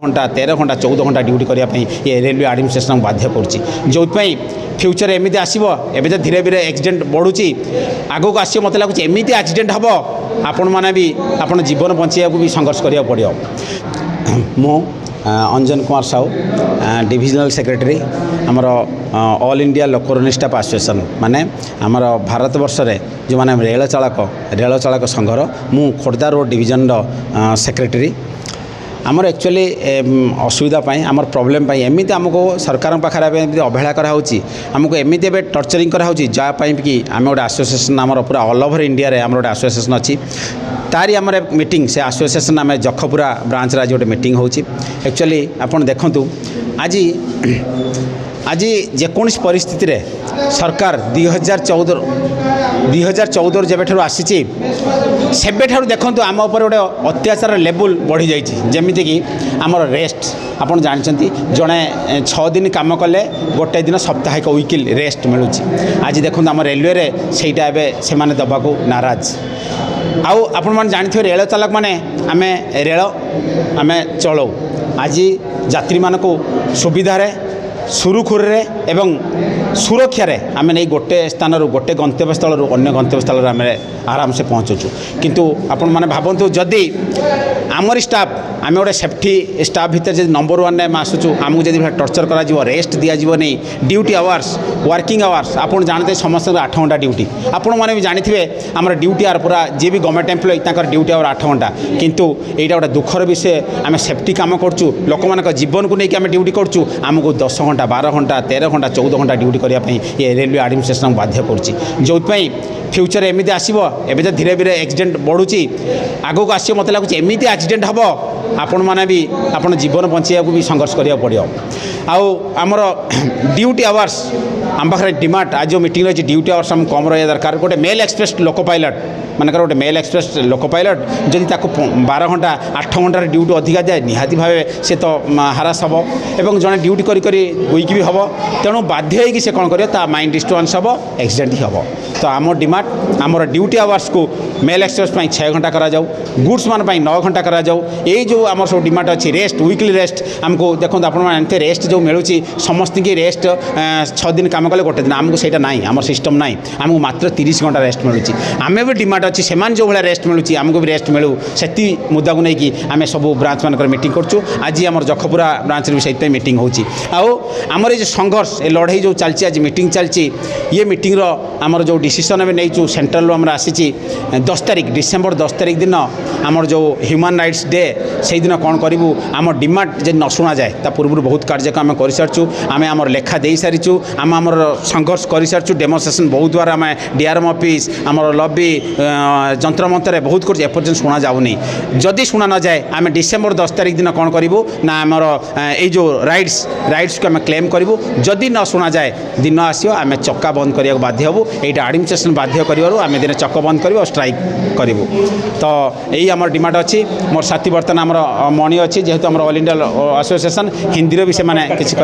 घंटा 13 घंटा 14 घंटा ड्यूटी करने ये रेलवे एडमिनिस्ट्रेशन बाध्य कर फ्यूचर एमती आसो एवं तो धीरे धीरे एक्सीडेंट बढ़ुची आगक आस मत लगुच एमती एक्सीडेंट हम आपण मैंने भी आप जीवन बचाइया भी संघर्ष करा पड़ो मु अंजन कुमार साहू डिविजनल सेक्रेटरी आमर ऑल इंडिया लोकोरनी स्टाफ एसोसिएशन माने आमर भारत वर्ष रे जो माने रेल चालक संघर मु खोर्धा रोड डिविजन सेक्रेटरी आमर एक्चुअली असुविधा आमर प्रॉब्लम एमती आमको सरकार पाखे अवहेला करामको एमती टर्चरिंग कराऊँच जहाँपाई कि आम गोटे एसोसिएशन आमर पूरा ऑल ओवर इंडिया रे आमर गोटे एसोसिएशन अच्छी तारी आमर मीटिंग से एसोसिएशन आम जखपुरा ब्रांच आज गोटे मीटिंग होची एक्चुअली आपन देखंतु आज जेकोसी परिस्थिति रे सरकार 2014 जब आसी सेबे देखंतु आम उपर गोटे अत्याचार लेवल बढ़ी जाइए जमीती कि आमर रेस्ट आपड़ जानते जड़े 6 दिन काम कले गोटे दिन साप्ताहिक वीकली रेस्ट मिलूँ आज देखो आम रेलवे रे सेटा एवं से दबाकू नाराज आउ आपण मैंने जानते रेल चालक माने आमे रेल आमे चलाऊ आज यात्री मानक सुविधार सुरुखुर एवं सुरक्षा रे आमे नहीं गोटे स्थान गोटे गंतव्य स्थल अन्य गंतव्य स्थल आम आराम से पहुँचुचु किंतु आपण मैंने भावतु जदि आमर स्टाफ आम गोटे सेफ्टी स्टाफ भितर जब नंबर 1 रे आसुचु आमको जब टर्चर करा रेस्ट दिज्व नहीं ड्यूटी आवर्स वर्किंग आवर्स आपड़ जानते समस्त 8 घंटा ड्यूटी आपण मैंने भी जानी आमर ड्यूटी आवर पूरा जी भी गवर्नमेंट एम्प्लॉय ताकर ड्यूटी आवर 8 घंटा किंतु यहाँ गोटे दुखर विषय आम सेफ्टी काम करूँ लोक मान जीवन को लेकिन आम ड्यूटी करूँ आमको 10 घंटा 12 घंटा 13 घंटा 14 घंटा ड्यूटी करने ये रेलवे एडमिनिस्ट्रेशन बाध्य कर फ्यूचर एमती आसो एवं तो धीरे धीरे एक्सीडेंट बढ़ुची आगक आस मत लगुच एमती एक्सीडेंट हम आपण मैंने भी आप जीवन बचाइया भी संघर्ष करा पड़ो आमर ड्यूटी आवर्स आम पाखे डिमांड आज जो मीटिंग अच्छी ड्यूटी आवर्स आम कम रहा दरकार गोटे मेल एक्सप्रेस लोको पायलट मानकर गोटे मेल एक्सप्रेस लोको पायलट जदि 12 घंटा 8 घंटार ड्यूटी अधिका जाए निहाती भाव से तो हारास हम एवं जड़े ड्यूटी करी वीक भी हम तेणु बाध्य होगी से कौन कर माइंड डिस्टर्बांस हम एक्सीडेंट ही हम तो आम डिमांड आमर ड्यूटी आवर्स को मेल एक्सप्रेस 6 घंटा करा जाऊ गुड्स मान 9 घंटा करा जाऊ ये जो आम सब डिमांड अच्छी रेस्ट वीकली रेस्ट आमको देखो आप रेस्ट जो मिलूँ समस्त की रेस्ट 6 दिन काम कले गोटे दिन आमको सहीटा ना आम सिस्टम ना आमको मात्र 30 घंटा रेस्ट मिलूँ आम भी डिमांड अच्छी से जो भाया रेस्ट मिलूँ आमको भी रेस्ट मिलू से मुद्दा को लेकिन आम सब ब्रांच मानक मीटिंग करूँ आज आम जखपुरा ब्रांच भी सही मीटिंग होमर ये संघर्ष ये लड़ाई जो चलती आज मीटिंग चलती ये मीटिंग आमर जो डिसीजन में नहीं सेंट्रल आम आसी 10 तारिख डिसेम्बर 10 तारिख दिन आमर जो ह्यूमन राइट्स डे से दिन कौन करूँ आम डिमांड जब न शुणा जाए ता पूर्व बहुत कार्यक्रम कर सारी आम आमर लेखा दे सारीचु आम आमर संघर्ष कर सारी डेमोन्स्ट्रेशन बहुत बार आम डीआरएम ऑफिस आमर लॉबी जंतर मंतर बहुत कर एपर्यंत शुणा जाऊनी जदि शुणा न जाए आम डिसेम्बर 10 तारिख दिन कौन करूँ ना आमर ये जो राइट्स को आम क्लेम करूँ जदि न शुणा जाए दिन आसो आम चक्का बंद करने बाध्य हूँ यहाँ एडमिनिस्ट्रेशन बाध्य करें दिन चक्क बंद करूँ स्ट्राइक करूँ तो यही आम डिमांड अच्छी मोर साथी बर्तमान आमर मणि अच्छी जेहेतु आम ऑल इंडिया एसोसिएशन हिंदी भी से किसी